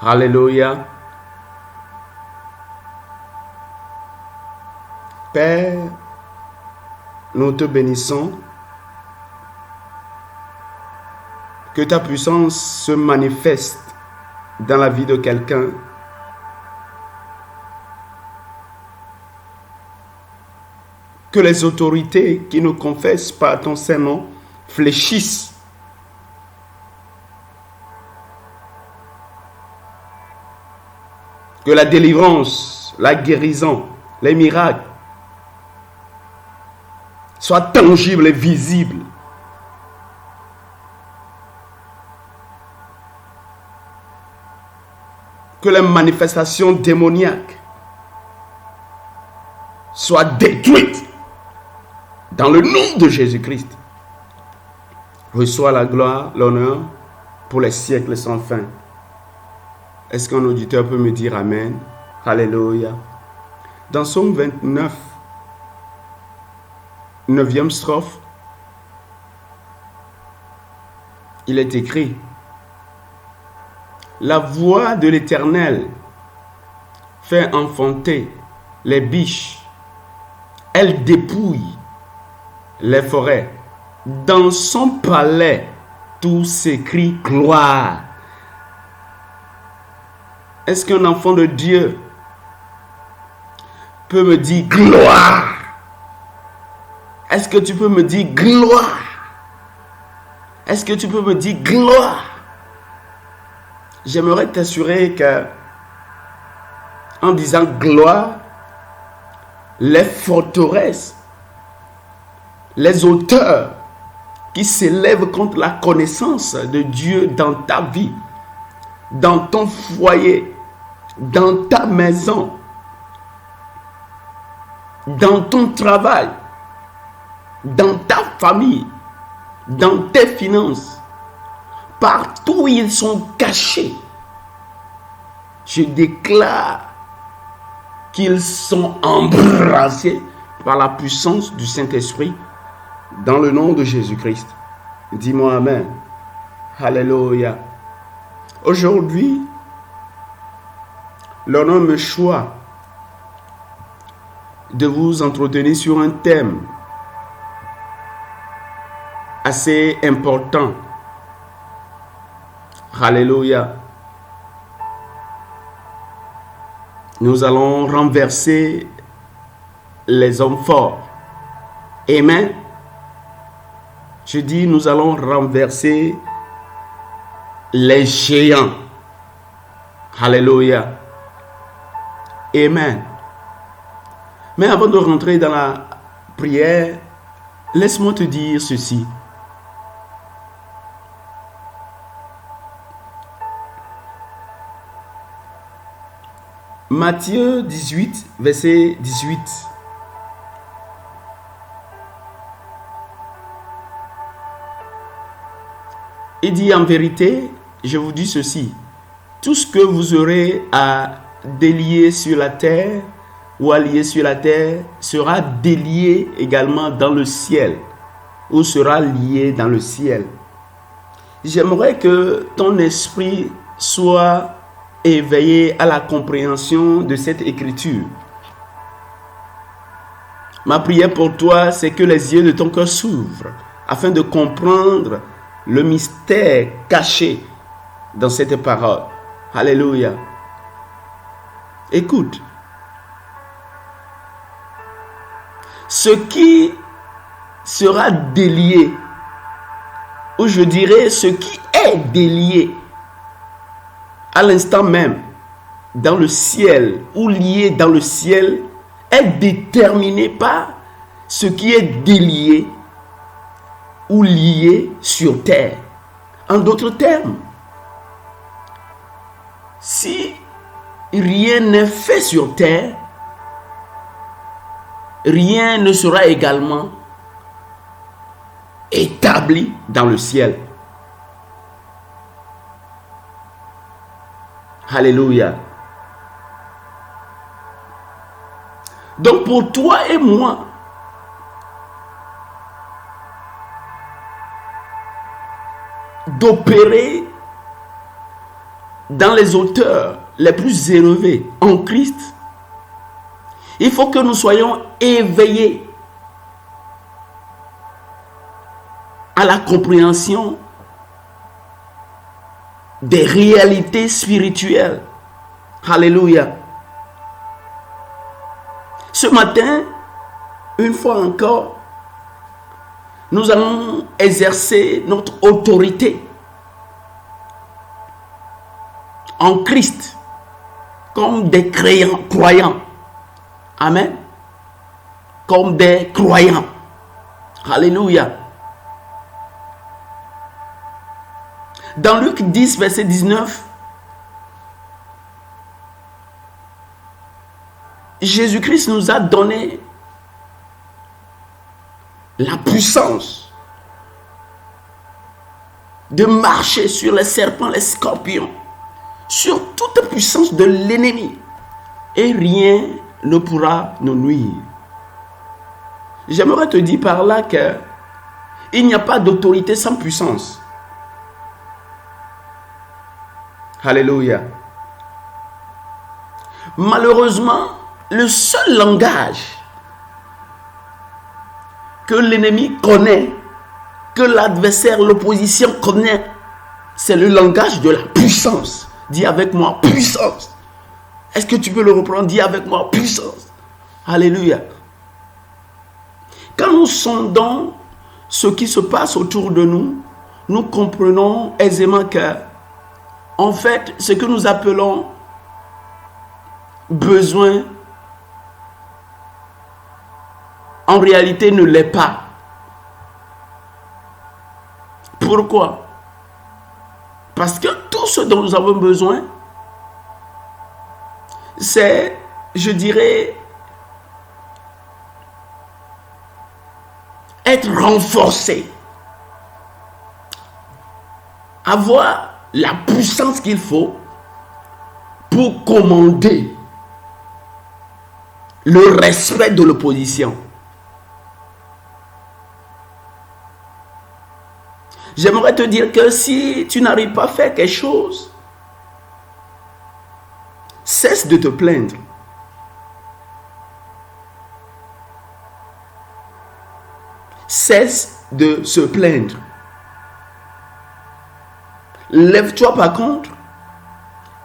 Alléluia. Père, nous te bénissons. Que ta puissance se manifeste dans la vie de quelqu'un. Que les autorités qui nous confessent par ton Saint-Nom fléchissent. Que la délivrance, la guérison, les miracles soient tangibles et visibles. Que les manifestations démoniaques soient détruites dans le nom de Jésus-Christ. Reçois la gloire, l'honneur pour les siècles sans fin. Est-ce qu'un auditeur peut me dire Amen? Alléluia. Dans Psaume 29, 9e strophe, il est écrit: la voix de l'Éternel fait enfanter les biches. Elle dépouille les forêts. Dans son palais, tout s'écrie gloire. Est-ce qu'un enfant de Dieu peut me dire gloire? Est-ce que tu peux me dire gloire? Est-ce que tu peux me dire gloire? J'aimerais t'assurer que, en disant gloire, les forteresses, les auteurs qui s'élèvent contre la connaissance de Dieu dans ta vie, dans ton foyer, dans ta maison, dans ton travail, dans ta famille, dans tes finances, partout où ils sont cachés, je déclare qu'ils sont embrassés par la puissance du Saint-Esprit dans le nom de Jésus-Christ. Dis-moi Amen. Alléluia. Aujourd'hui, l'honneur me choisit de vous entretenir sur un thème assez important. Alléluia. Nous allons renverser les hommes forts. Amen. Je dis, nous allons renverser les géants. Alléluia. Amen. Mais avant de rentrer dans la prière, laisse-moi te dire ceci. Matthieu 18, verset 18. Il dit en vérité, je vous dis ceci, tout ce que vous aurez à délier sur la terre ou à lier sur la terre sera délié également dans le ciel ou sera lié dans le ciel. J'aimerais que ton esprit soit éveillé à la compréhension de cette écriture. Ma prière pour toi, c'est que les yeux de ton cœur s'ouvrent afin de comprendre le mystère caché dans cette parole. Alléluia. Écoute. Ce qui sera délié, ou je dirais ce qui est délié à l'instant même dans le ciel ou lié dans le ciel, est déterminé par ce qui est délié ou lié sur terre. En d'autres termes, si rien n'est fait sur terre, rien ne sera également établi dans le ciel. Alléluia. Donc pour toi et moi, d'opérer dans les hauteurs les plus élevées en Christ, il faut que nous soyons éveillés à la compréhension des réalités spirituelles. Alléluia. Ce matin, une fois encore, nous allons exercer notre autorité en Christ comme des croyants. Amen. Comme des croyants. Alléluia. Dans Luc 10, verset 19, Jésus-Christ nous a donné la puissance de marcher sur les serpents, les scorpions, sur toute puissance de l'ennemi, et rien ne pourra nous nuire. J'aimerais te dire par là que il n'y a pas d'autorité sans puissance. Alléluia. Malheureusement, le seul langage que l'ennemi connaît, que l'adversaire, l'opposition connaît, c'est le langage de la puissance. Dis avec moi, puissance. Est-ce que tu peux le reprendre? Dis avec moi, puissance. Alléluia. Quand nous sondons ce qui se passe autour de nous, nous comprenons aisément que, en fait, ce que nous appelons besoin, en réalité ne l'est pas. Pourquoi? Parce que tout ce dont nous avons besoin, c'est, je dirais, être renforcé, avoir la puissance qu'il faut pour commander le respect de l'opposition. J'aimerais te dire que si tu n'arrives pas à faire quelque chose, cesse de te plaindre. Cesse de se plaindre. Lève-toi par contre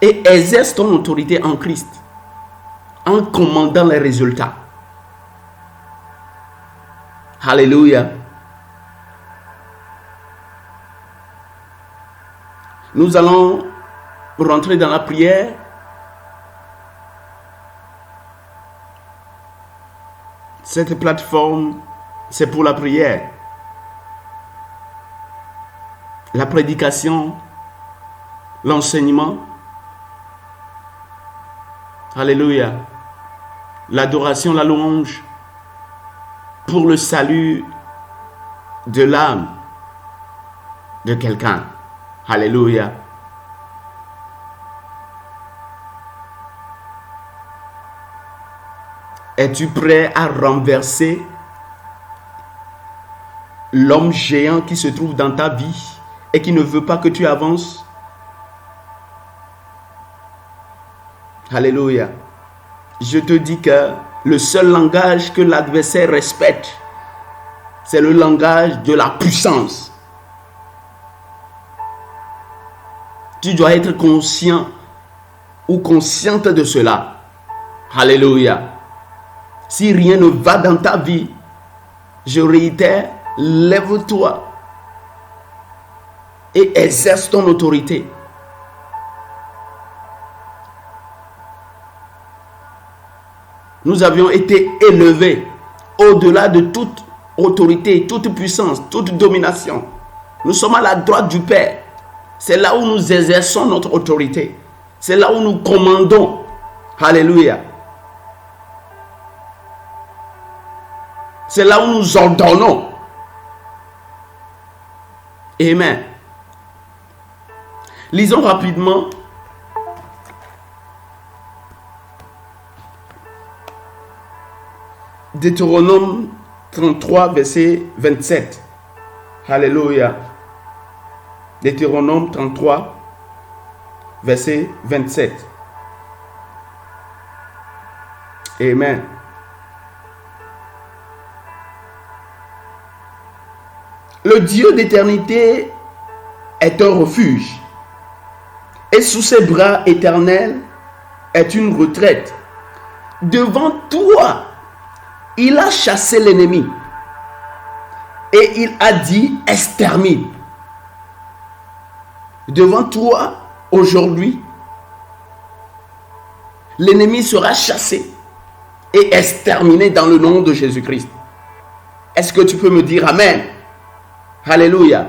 et exerce ton autorité en Christ en commandant les résultats. Alléluia. Nous allons rentrer dans la prière. Cette plateforme, c'est pour la prière. La prédication, l'enseignement. Alléluia. L'adoration, la louange pour le salut de l'âme de quelqu'un. Alléluia. Es-tu prêt à renverser l'homme géant qui se trouve dans ta vie et qui ne veut pas que tu avances? Alléluia. Je te dis que le seul langage que l'adversaire respecte, c'est le langage de la puissance. Tu dois être conscient ou consciente de cela. Alléluia. Si rien ne va dans ta vie, je réitère, lève-toi et exerce ton autorité. Nous avions été élevés au-delà de toute autorité, toute puissance, toute domination. Nous sommes à la droite du Père. C'est là où nous exerçons notre autorité. C'est là où nous commandons. Alléluia. C'est là où nous ordonnons. Amen. Lisons rapidement Deutéronome 33, verset 27. Alléluia. Deutéronome 33, verset 27. Amen. Le Dieu d'éternité est un refuge, et sous ses bras éternels est une retraite. Devant toi, il a chassé l'ennemi, et il a dit extermine. Devant toi, aujourd'hui, l'ennemi sera chassé et exterminé dans le nom de Jésus-Christ. Est-ce que tu peux me dire amen? Alléluia.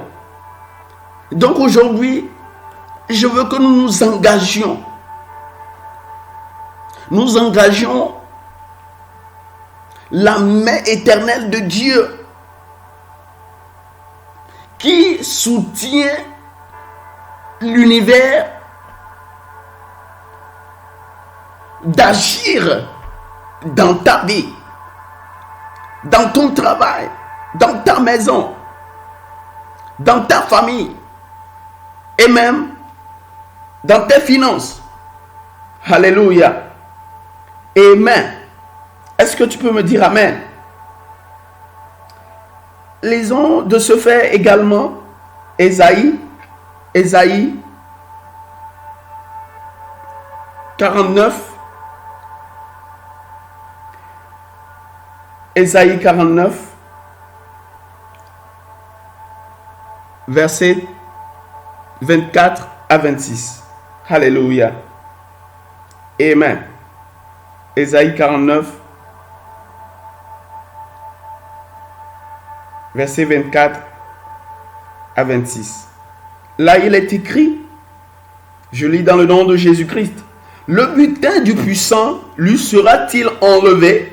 Donc aujourd'hui, je veux que nous nous engagions. Nous engagions la main éternelle de Dieu qui soutient l'univers d'agir dans ta vie, dans ton travail, dans ta maison, dans ta famille et même dans tes finances. Alléluia. Amen. Est-ce que tu peux me dire amen? Lisons de ce fait également Ésaïe 49. Ésaïe 49, versets 24 à 26. Alléluia. Amen. Ésaïe 49, versets 24 à 26. Là, il est écrit, je lis dans le nom de Jésus-Christ, le butin du puissant lui sera-t-il enlevé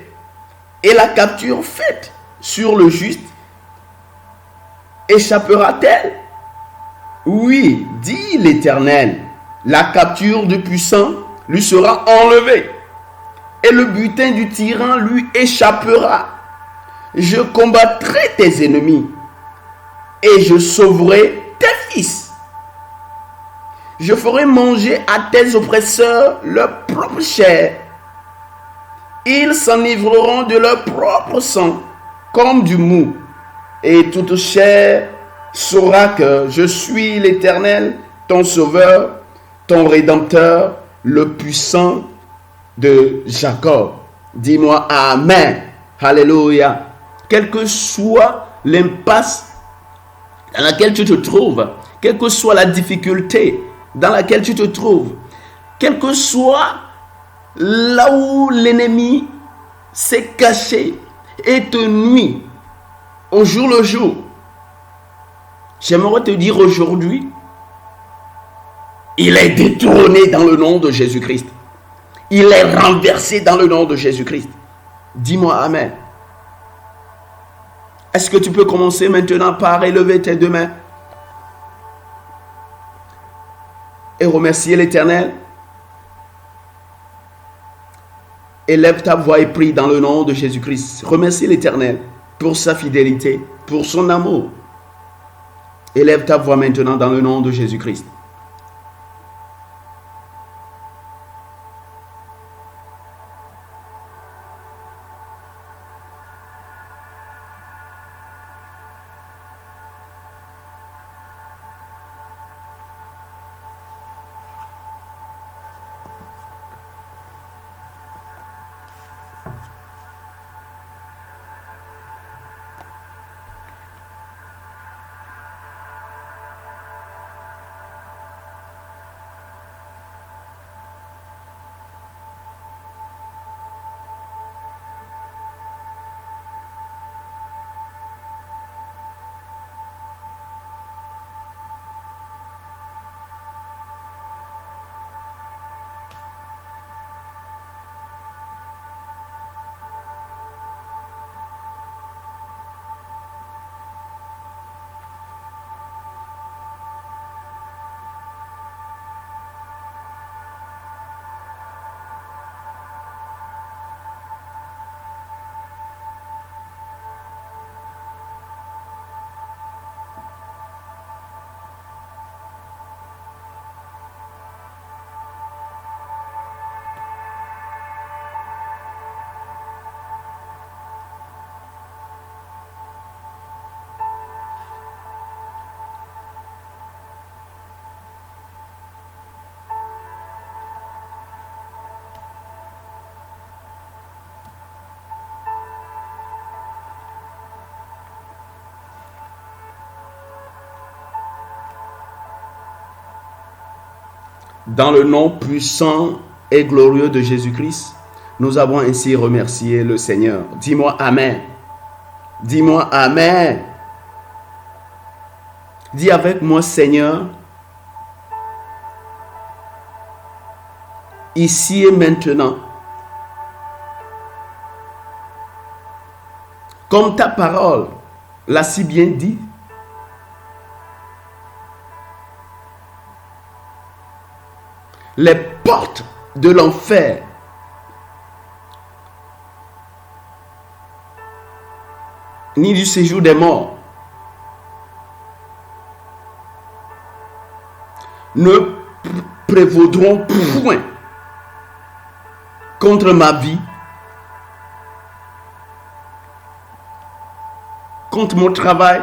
et la capture faite sur le juste échappera-t-elle? Oui, dit l'Éternel, la capture du puissant lui sera enlevée et le butin du tyran lui échappera. Je combattrai tes ennemis et je sauverai tes fils. Je ferai manger à tes oppresseurs leur propre chair. Ils s'enivreront de leur propre sang comme du mou. Et toute chair saura que je suis l'Éternel, ton sauveur, ton rédempteur, le puissant de Jacob. Dis-moi amen. Alléluia. Quelle que soit l'impasse dans laquelle tu te trouves, quelle que soit la difficulté dans laquelle tu te trouves, quel que soit là où l'ennemi s'est caché et te nuit au jour le jour, j'aimerais te dire aujourd'hui, il est détourné dans le nom de Jésus-Christ. Il est renversé dans le nom de Jésus-Christ. Dis-moi amen. Est-ce que tu peux commencer maintenant par élever tes deux mains et remercier l'Éternel? Élève ta voix et prie dans le nom de Jésus-Christ. Remercie l'Éternel pour sa fidélité, pour son amour. Élève ta voix maintenant dans le nom de Jésus-Christ. Dans le nom puissant et glorieux de Jésus-Christ, nous avons ainsi remercié le Seigneur. Dis-moi Amen. Dis-moi Amen. Dis avec moi, Seigneur, ici et maintenant, comme ta parole l'a si bien dit, les portes de l'enfer ni du séjour des morts ne prévaudront point contre ma vie, contre mon travail,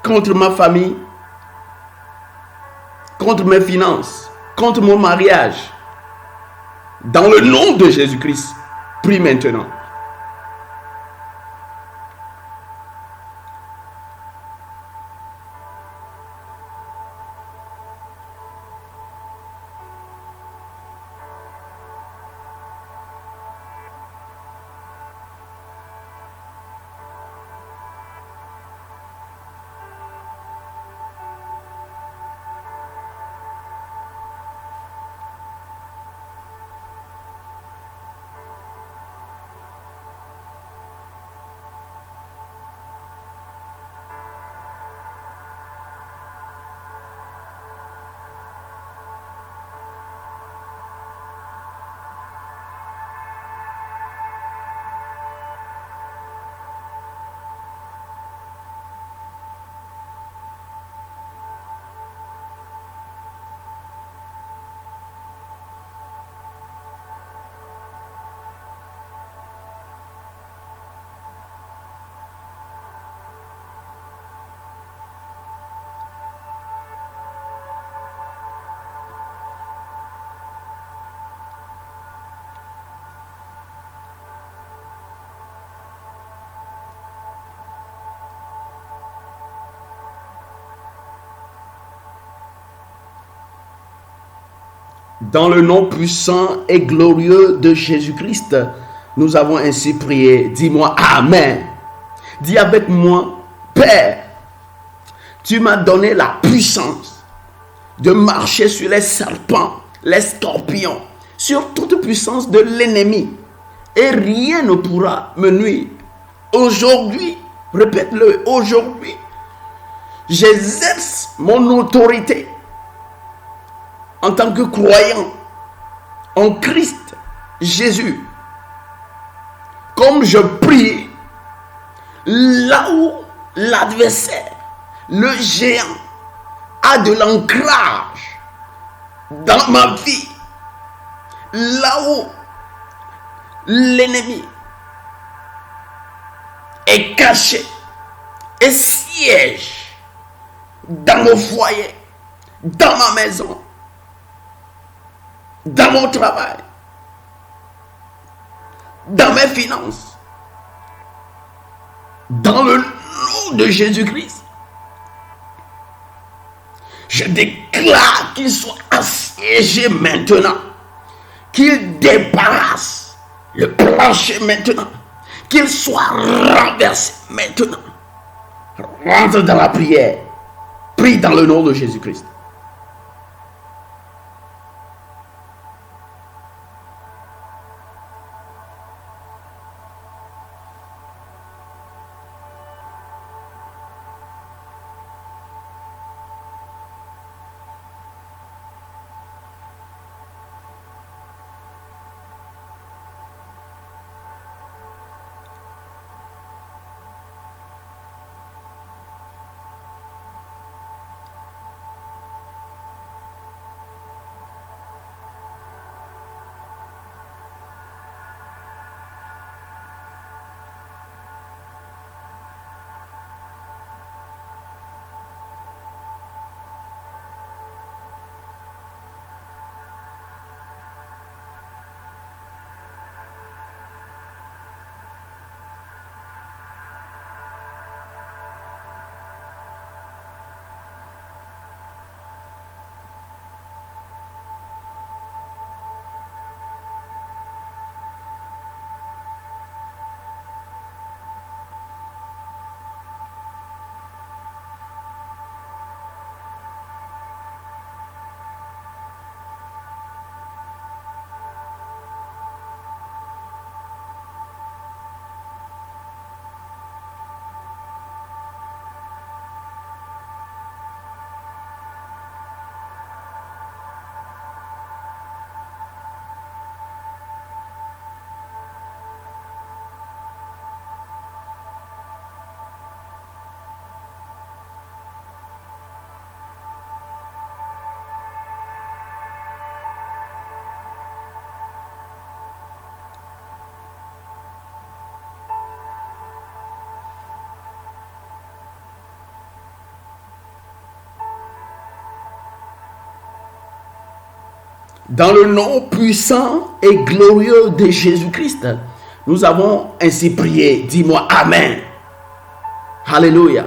contre ma famille, contre mes finances, contre mon mariage. Dans le nom de Jésus-Christ, prie maintenant. Dans le nom puissant et glorieux de Jésus-Christ, nous avons ainsi prié. Dis-moi Amen. Dis avec moi, Père, tu m'as donné la puissance de marcher sur les serpents, les scorpions, sur toute puissance de l'ennemi. Et rien ne pourra me nuire. Aujourd'hui, répète-le, aujourd'hui, j'exerce mon autorité en tant que croyant en Christ Jésus. Comme je prie, là où l'adversaire, le géant, a de l'ancrage dans ma vie, là où l'ennemi est caché et siège dans mon foyer, dans ma maison, dans mon travail, dans mes finances, dans le nom de Jésus-Christ, je déclare qu'il soit assiégé maintenant, qu'il débarrasse le plancher maintenant, qu'il soit renversé maintenant. Rentre dans la prière, prie dans le nom de Jésus-Christ. Dans le nom puissant et glorieux de Jésus-Christ, nous avons ainsi prié. Dis-moi Amen. Alléluia.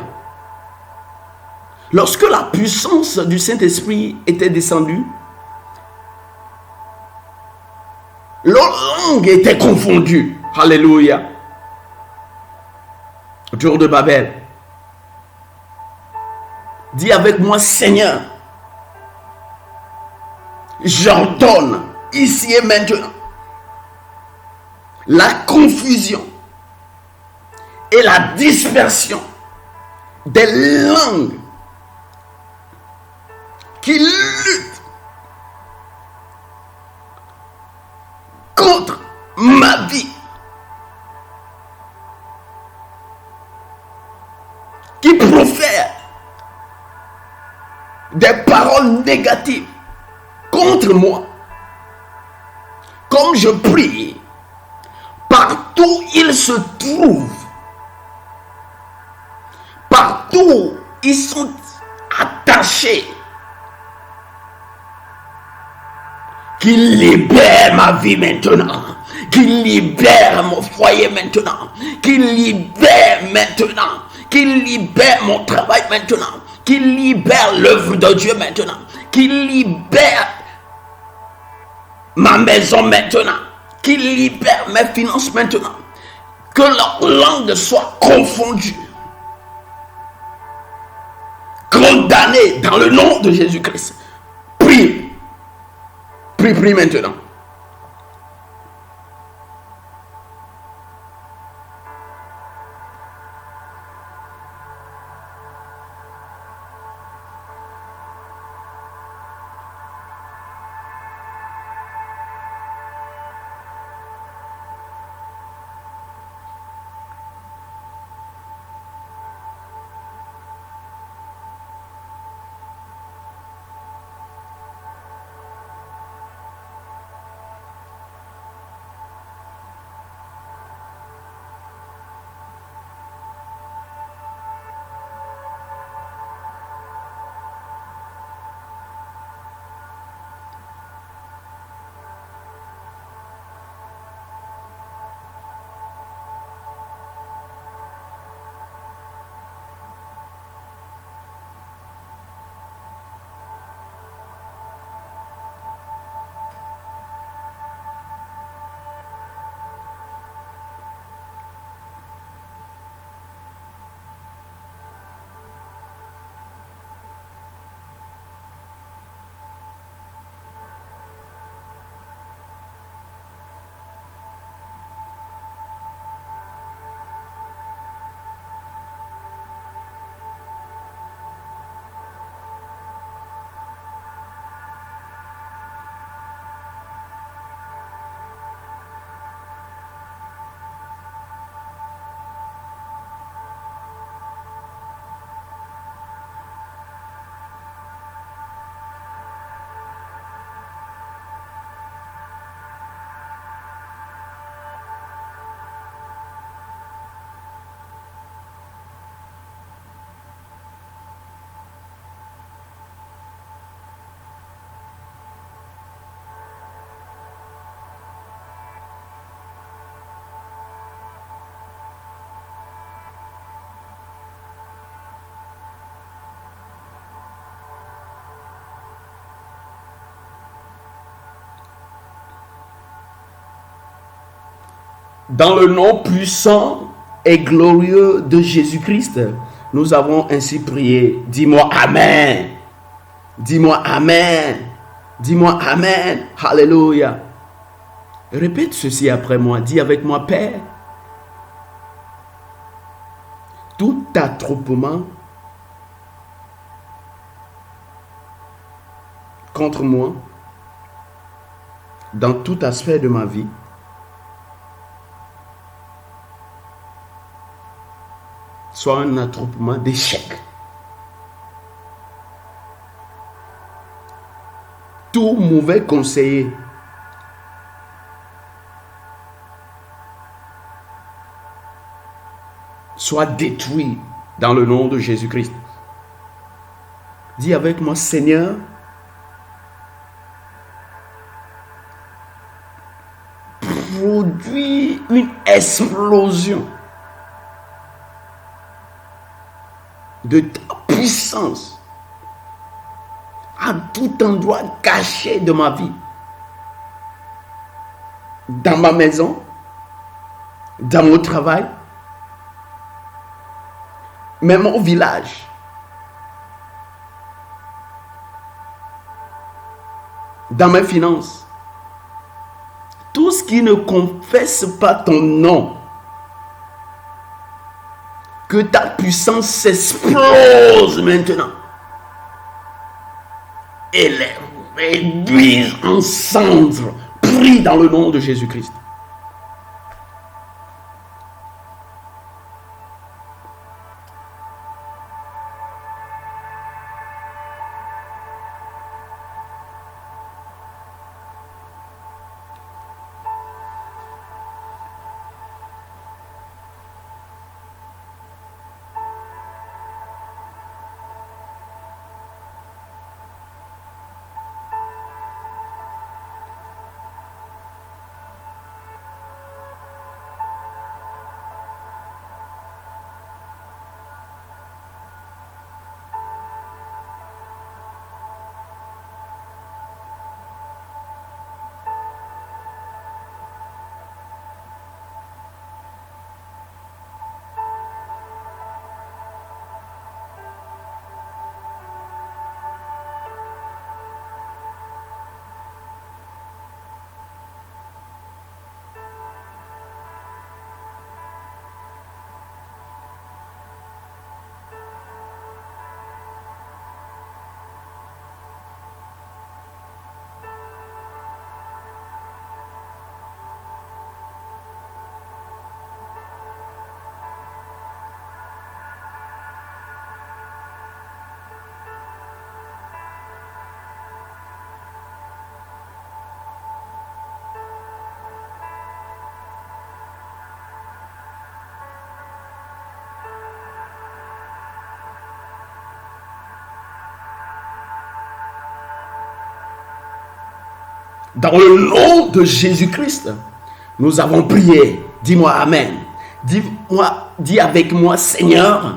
Lorsque la puissance du Saint-Esprit était descendue, leurs langues étaient confondues. Alléluia. Autour de Babel. Dis avec moi, Seigneur, j'ordonne ici et maintenant la confusion et la dispersion des langues qui luttent contre ma vie, qui profèrent des paroles négatives contre moi. Comme je prie, partout ils se trouvent, partout ils sont attachés, qu'il libère ma vie maintenant, qu'il libère mon foyer maintenant, qu'il libère maintenant, qu'il libère mon travail maintenant, qu'il libère l'œuvre de Dieu maintenant, qu'il libère ma maison maintenant, qu'il libère mes finances maintenant, que leur langue soit confondue, condamnée dans le nom de Jésus-Christ. Prie. Prie maintenant. Dans le nom puissant et glorieux de Jésus-Christ, nous avons ainsi prié. Dis-moi Amen. Dis-moi Amen. Dis-moi Amen. Alléluia. Répète ceci après moi. Dis avec moi, Père, tout attroupement contre moi dans tout aspect de ma vie soit un attroupement d'échecs. Tout mauvais conseiller soit détruit dans le nom de Jésus-Christ. Dis avec moi, Seigneur, produit une explosion de ta puissance à tout endroit caché de ma vie, dans ma maison, dans mon travail, même au village. Dans mes finances. Tout ce qui ne confesse pas ton nom, que ta puissance s'explose maintenant et les réduise en cendres, pris dans le nom de Jésus-Christ. Dans le nom de Jésus-Christ, nous avons prié. Dis-moi Amen. Dis avec moi, Seigneur,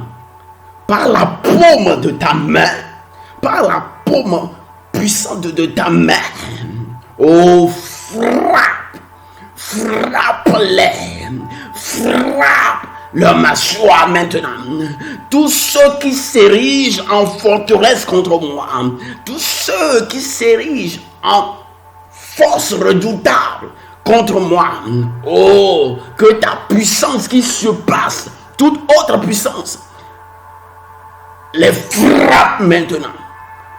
par la paume de ta main, par la paume puissante de ta main, oh, frappe-les, frappe leur mâchoire maintenant. Tous ceux qui s'érigent en forteresse contre moi, tous ceux qui s'érigent en force redoutable contre moi, oh, que ta puissance qui surpasse toute autre puissance les frappe maintenant,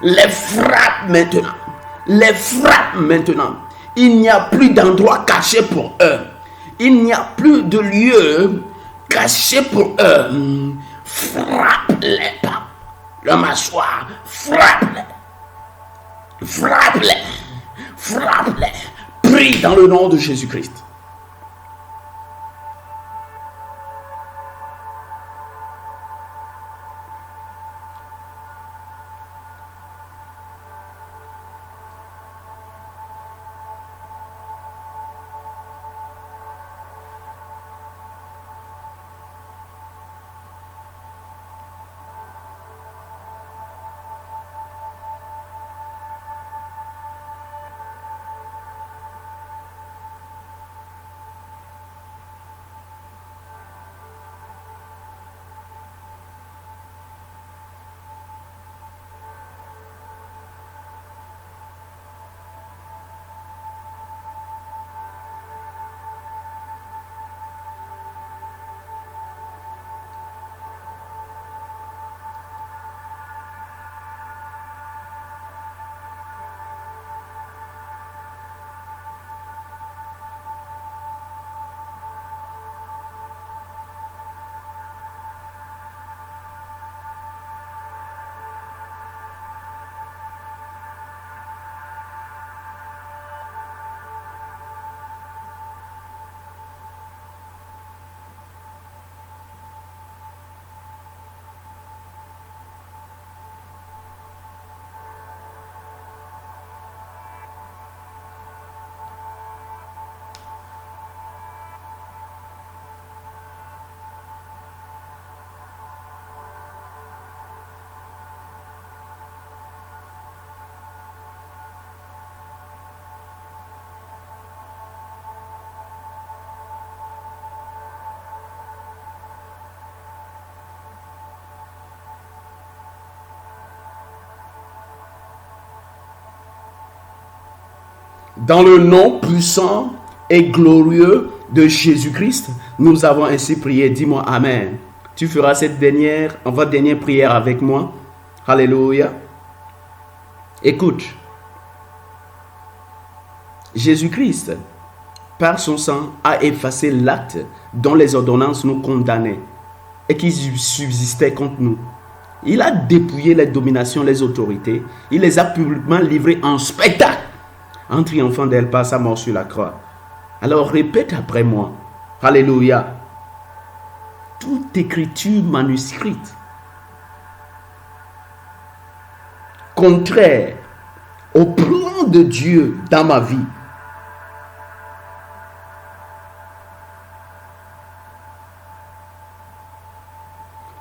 les frappe maintenant, les frappe maintenant. Il n'y a plus d'endroit caché pour eux, il n'y a plus de lieu caché pour eux. Frappe-les, le mâchoire, frappe-les, frappe-les, frappe-les. Prie dans le nom de Jésus-Christ. Dans le nom puissant et glorieux de Jésus-Christ, nous avons ainsi prié. Dis-moi Amen. Tu feras cette dernière prière avec moi. Alléluia. Écoute, Jésus-Christ, par son sang, a effacé l'acte dont les ordonnances nous condamnaient et qui subsistait contre nous. Il a dépouillé les dominations, les autorités. Il les a publiquement livrées en spectacle en triomphant d'elle par sa mort sur la croix. Alors répète après moi. Alléluia. Toute écriture manuscrite contraire au plan de Dieu dans ma vie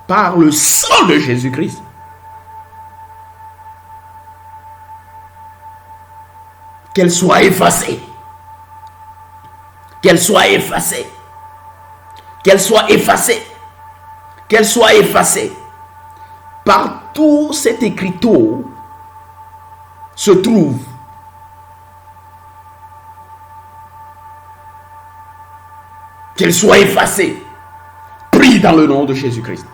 par le sang de Jésus-Christ, qu'elle soit effacée. Qu'elle soit effacée. Qu'elle soit effacée. Qu'elle soit effacée. Partout cet écriteau se trouve, qu'elle soit effacée. Prie dans le nom de Jésus-Christ.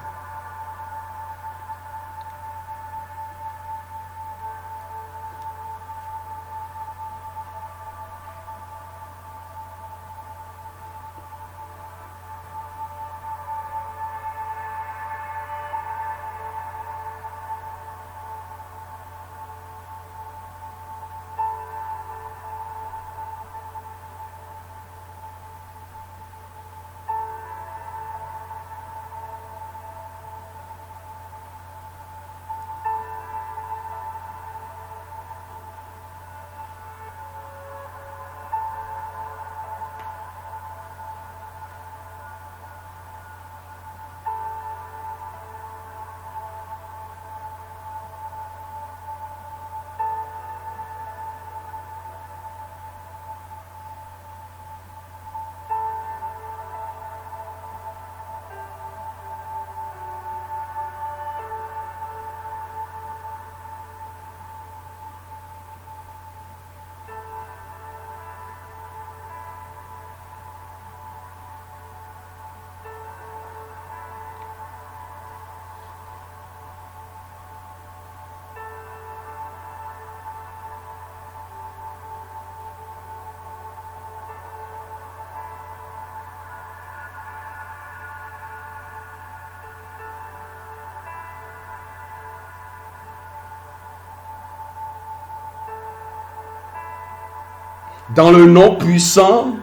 Dans le nom puissant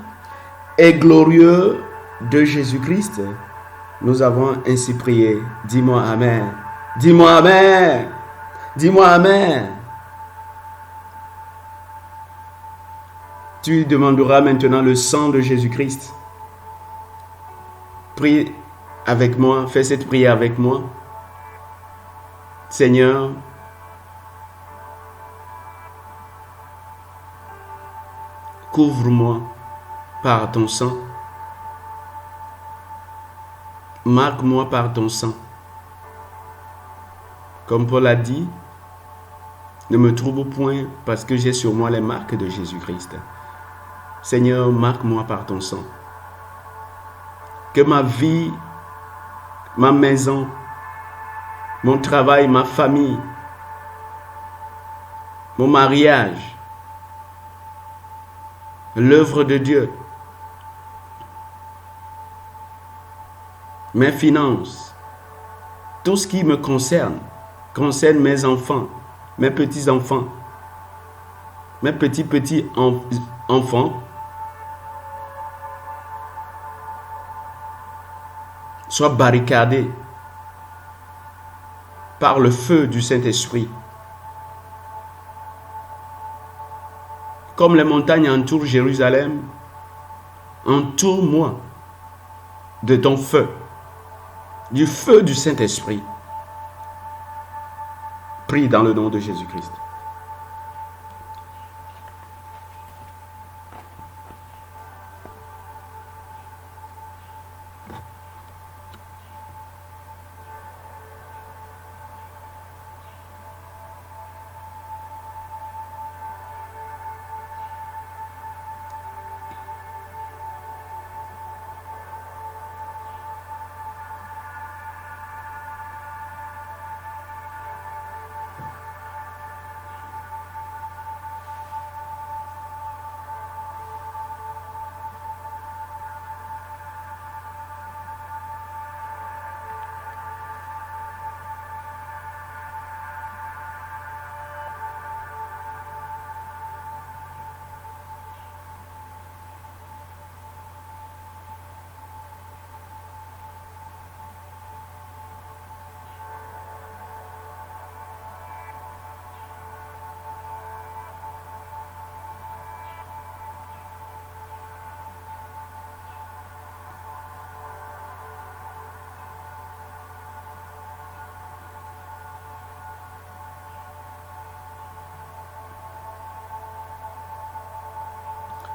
et glorieux de Jésus-Christ, nous avons ainsi prié. Dis-moi Amen. Dis-moi Amen. Dis-moi Amen. Tu demanderas maintenant le sang de Jésus-Christ. Prie avec moi, fais cette prière avec moi. Seigneur, couvre-moi par ton sang. Marque-moi par ton sang. Comme Paul a dit, ne me trouble point parce que j'ai sur moi les marques de Jésus-Christ. Seigneur, marque-moi par ton sang. Que ma vie, ma maison, mon travail, ma famille, mon mariage, l'œuvre de Dieu, mes finances, tout ce qui me concerne mes enfants, mes petits-enfants, mes petits-enfants, soient barricadés par le feu du Saint-Esprit. Comme les montagnes entourent Jérusalem, entoure-moi de ton feu, du feu du Saint-Esprit. Prie dans le nom de Jésus-Christ.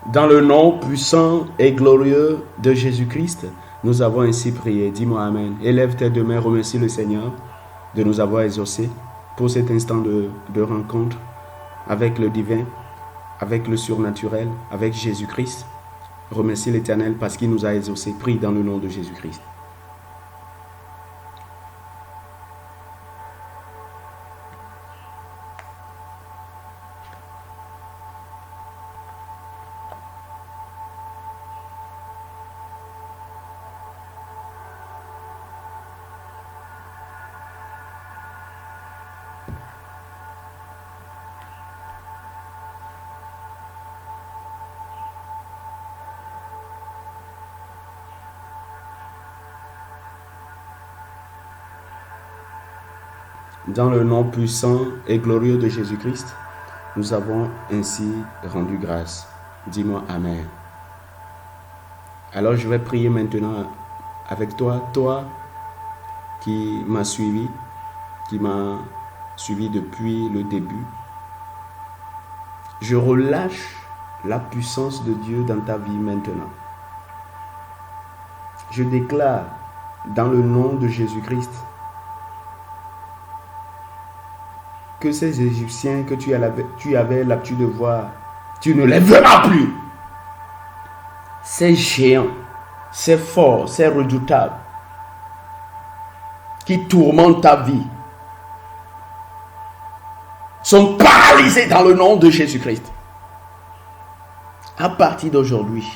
Dans le nom puissant et glorieux de Jésus-Christ, nous avons ainsi prié. Dis-moi Amen. Élève tes deux mains, remercie le Seigneur de nous avoir exaucés pour cet instant de rencontre avec le divin, avec le surnaturel, avec Jésus-Christ. Remercie l'Éternel parce qu'il nous a exaucés. Prie dans le nom de Jésus-Christ. Dans le nom puissant et glorieux de Jésus-Christ, nous avons ainsi rendu grâce. Dis-moi Amen. Alors je vais prier maintenant avec toi, toi qui m'as suivi depuis le début. Je relâche la puissance de Dieu dans ta vie maintenant. Je déclare dans le nom de Jésus-Christ que ces Égyptiens que tu avais l'habitude de voir, tu ne les verras plus. Ces géants, ces forts, ces redoutables, qui tourmentent ta vie, sont paralysés dans le nom de Jésus-Christ. À partir d'aujourd'hui,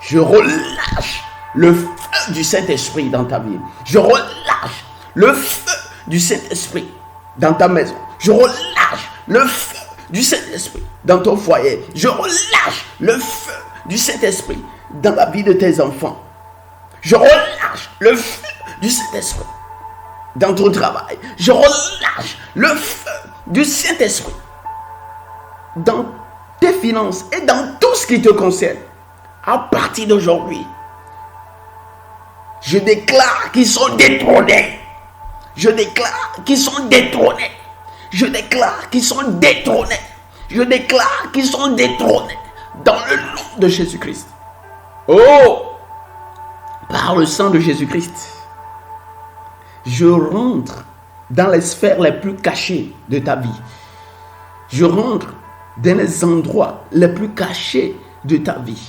je relâche le feu du Saint-Esprit dans ta vie. Je relâche le feu du Saint-Esprit dans ta maison. Je relâche le feu du Saint-Esprit dans ton foyer. Je relâche le feu du Saint-Esprit dans la vie de tes enfants. Je relâche le feu du Saint-Esprit dans ton travail. Je relâche le feu du Saint-Esprit dans tes finances et dans tout ce qui te concerne. À partir d'aujourd'hui, je déclare qu'ils sont détrônés. Je déclare qu'ils sont détrônés. Je déclare qu'ils sont détrônés. Je déclare qu'ils sont détrônés dans le nom de Jésus-Christ. Oh! Par le sang de Jésus-Christ, je rentre dans les sphères les plus cachées de ta vie. Je rentre dans les endroits les plus cachés de ta vie.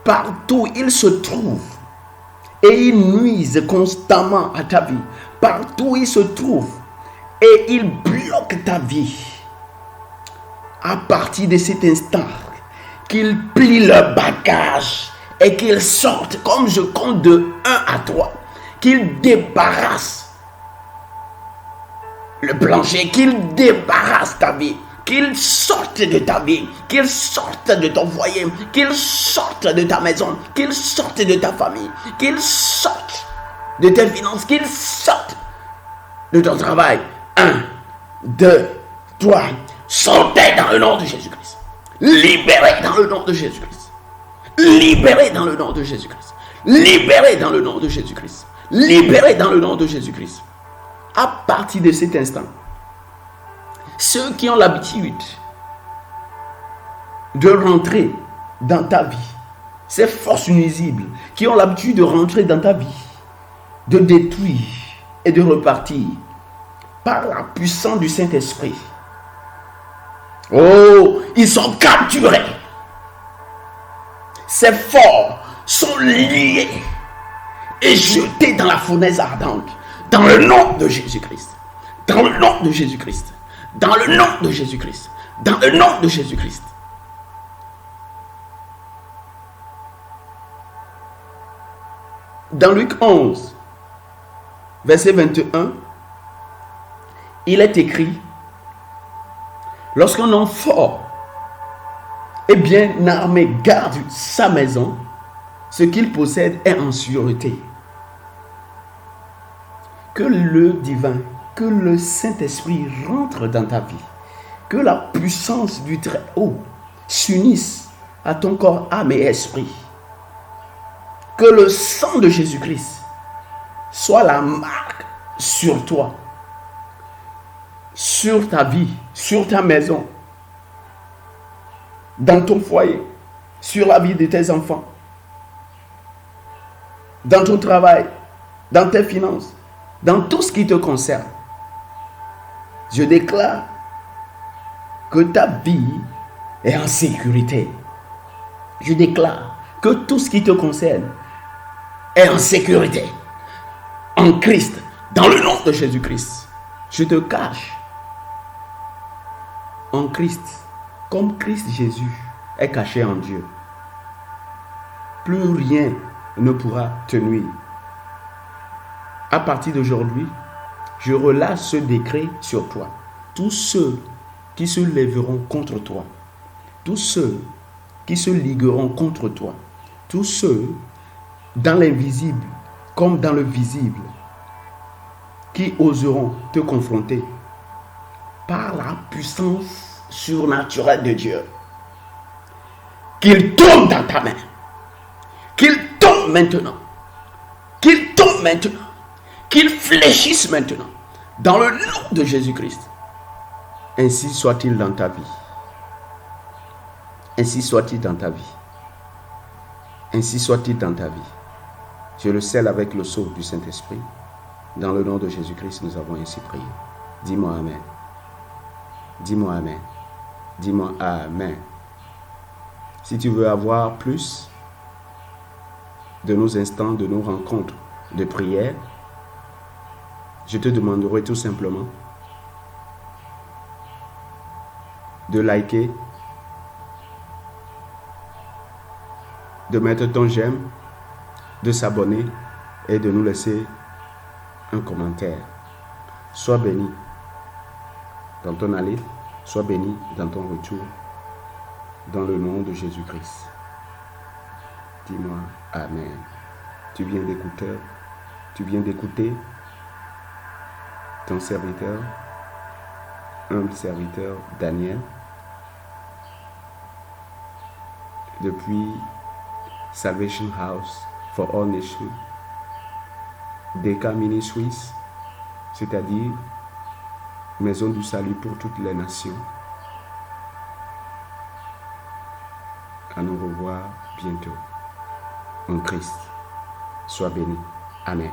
Partout ils se trouvent et ils nuisent constamment à ta vie. Partout ils se trouvent et ils bloquent ta vie. À partir de cet instant, qu'ils plient leur bagage et qu'ils sortent, comme je compte de 1 à 3, qu'ils débarrassent le plancher, qu'ils débarrassent ta vie, qu'ils sortent de ta vie, qu'ils sortent de ton foyer, qu'ils sortent de ta maison, qu'ils sortent de ta famille, qu'ils sortent de tes finances, qu'ils sortent de ton travail. 1, 2, 3, sortez dans le nom de Jésus-Christ. Libérez dans le nom de Jésus-Christ. Libérez dans le nom de Jésus-Christ. Libérez dans le nom de Jésus-Christ. Libérez dans le nom de Jésus-Christ. À partir de cet instant, ceux qui ont l'habitude de rentrer dans ta vie, ces forces nuisibles qui ont l'habitude de rentrer dans ta vie, de détruire et de repartir par la puissance du Saint-Esprit. Oh, ils sont capturés. Ces forts sont liés et jetés dans la fournaise ardente. Dans le nom de Jésus-Christ. Dans le nom de Jésus-Christ. Dans le nom de Jésus-Christ. Dans le nom de Jésus-Christ. Dans Luc 11, verset 21, il est écrit: lorsqu'un homme fort et bien armé garde sa maison, ce qu'il possède est en sûreté. Que le divin, que le Saint-Esprit rentre dans ta vie. Que la puissance du Très-Haut s'unisse à ton corps, âme et esprit. Que le sang de Jésus-Christ soit la marque sur toi, sur ta vie, sur ta maison, dans ton foyer, sur la vie de tes enfants, dans ton travail, dans tes finances, dans tout ce qui te concerne. Je déclare que ta vie est en sécurité. Je déclare que tout ce qui te concerne est en sécurité. En Christ, dans le nom de Jésus-Christ. Je te cache en Christ, comme Christ Jésus est caché en Dieu. Plus rien ne pourra te nuire. À partir d'aujourd'hui, je relâche ce décret sur toi. Tous ceux qui se lèveront contre toi, tous ceux qui se ligueront contre toi, tous ceux dans l'invisible comme dans le visible, qui oseront te confronter par la puissance surnaturelle de Dieu, qu'ils tombent dans ta main, qu'ils tombent maintenant, qu'ils tombent maintenant, qu'ils fléchissent maintenant, dans le nom de Jésus-Christ. Ainsi soit-il dans ta vie. Ainsi soit-il dans ta vie. Ainsi soit-il dans ta vie. Je le scelle avec le sceau du Saint-Esprit. Dans le nom de Jésus-Christ, nous avons ainsi prié. Dis-moi Amen. Dis-moi Amen. Dis-moi Amen. Si tu veux avoir plus de nos instants, de nos rencontres de prière, je te demanderai tout simplement de liker, de mettre ton j'aime, de s'abonner et de nous laisser un commentaire. Sois béni dans ton aller, sois béni dans ton retour, dans le nom de Jésus-Christ. Dis-moi Amen. Tu viens d'écouter ton serviteur, humble serviteur Daniel, depuis Salvation House for All Nations, DK Ministries, c'est-à-dire Maison du Salut pour toutes les nations. À nous revoir bientôt en Christ. Sois béni. Amen.